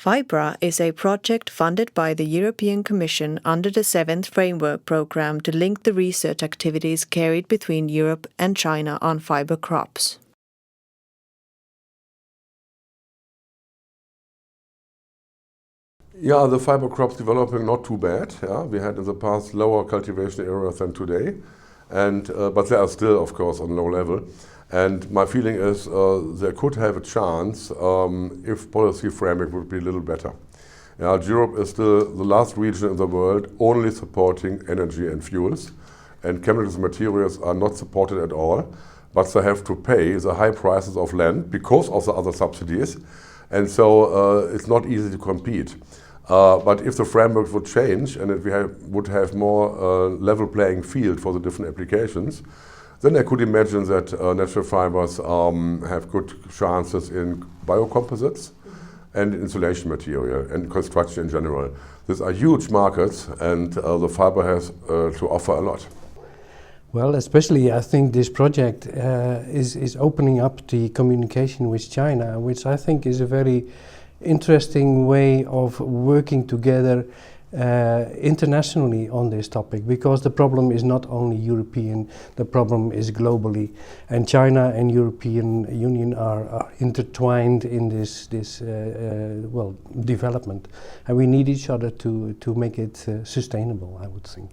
Fibra is a project funded by the European Commission under the 7th Framework Programme to link the research activities carried between Europe and China on fiber crops. Yeah, the fiber crops developing not too bad. Yeah, we had in the past lower cultivation areas than today, and but they are still, of course, on low level. And my feeling is they could have a chance if policy framework would be a little better. Yeah, Europe is still the last region in the world only supporting energy and fuels, and chemicals and materials are not supported at all, but they have to pay the high prices of land because of the other subsidies, and so it's not easy to compete. But if the framework would change and if we would have more level playing field for the different applications, then I could imagine that natural fibers have good chances in biocomposites and insulation material and construction in general. These are huge markets, and the fiber has to offer a lot. Well, especially I think this project is opening up the communication with China, which I think is a very interesting way of working together internationally on this topic, because the problem is not only European, the problem is globally, and China and European Union are intertwined in this development, and we need each other to make it sustainable, I would think.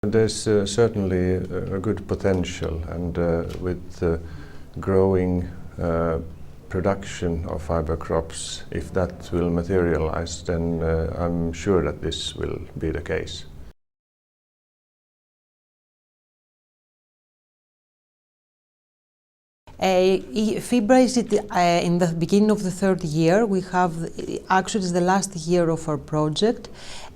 There's certainly a good potential, and with growing production of fiber crops, if that will materialize, then I'm sure that this will be the case. Fibra is in the beginning of the third year. We have actually it's the last year of our project,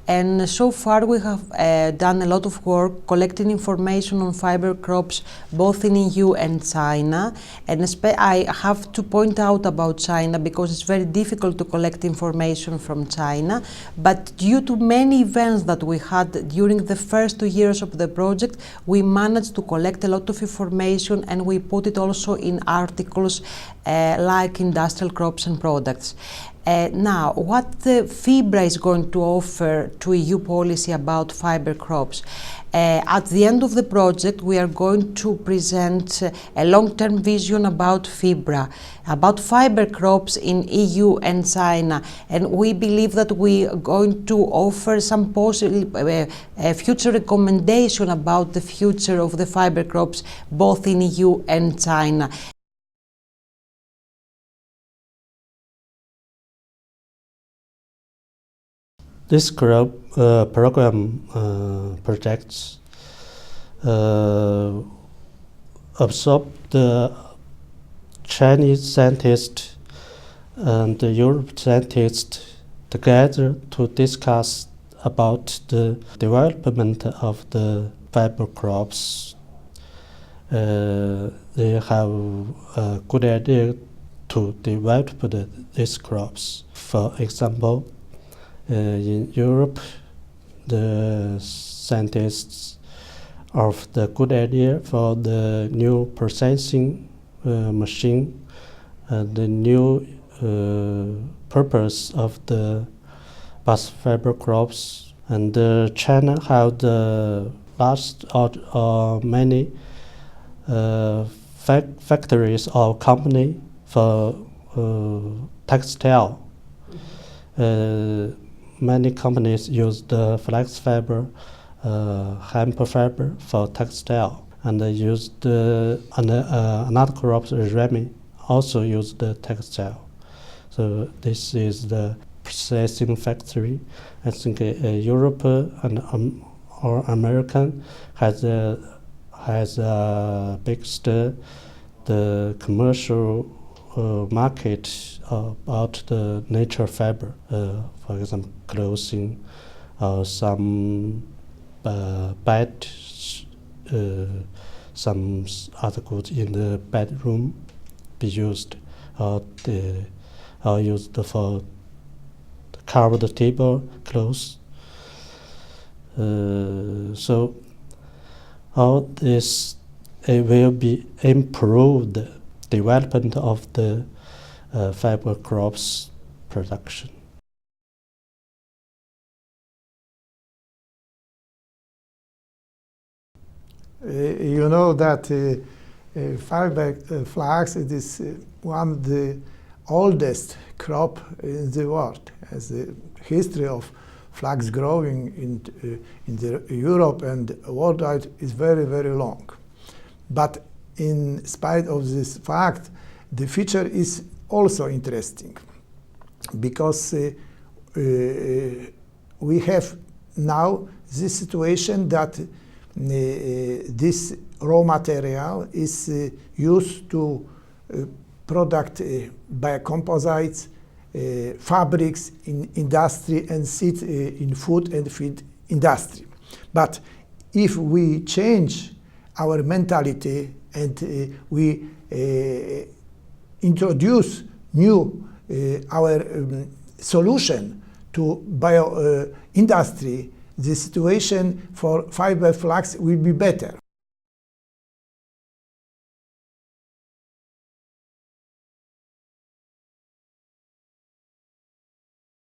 and so far we have done a lot of work collecting information on fiber crops both in EU and China. And I have to point out about China because it's very difficult to collect information from China, but due to many events that we had during the first 2 years of the project, we managed to collect a lot of information, and we put it also in articles like industrial crops and products. Now, what the Fibra is going to offer to EU policy about fiber crops? At the end of the project, we are going to present a long-term vision about Fibra, about fiber crops in EU and China, and we believe that we are going to offer some possible future recommendation about the future of the fiber crops both in EU and China. This program projects absorb the Chinese scientists and the European scientists together to discuss about the development of the fiber crops. They have a good idea to develop these crops. For example, in Europe, the scientists have the good idea for the new processing machine and the new purpose of the bast fiber crops. And China have the last or many factories or company for textile. Many companies use the flax fiber, hemp fiber for textile, and they use another crop, rami, also use the textile. So this is the processing factory. I think Europe and or American has biggest the commercial market about the nature fiber, for example, clothing, some bed, some articles in the bedroom be used, or used for cover the table clothes. So all this will be improved development of the fiber crops production. You know that fiber flax is one of the oldest crop in the world. As the history of flax growing in Europe and worldwide is very, very long. But in spite of this fact, the feature is also interesting because we have now this situation that this raw material is used to product biocomposites, fabrics in industry and seed in food and feed industry. But if we change our mentality and we introduce new our solution to bio industry, the situation for fiber flax will be better.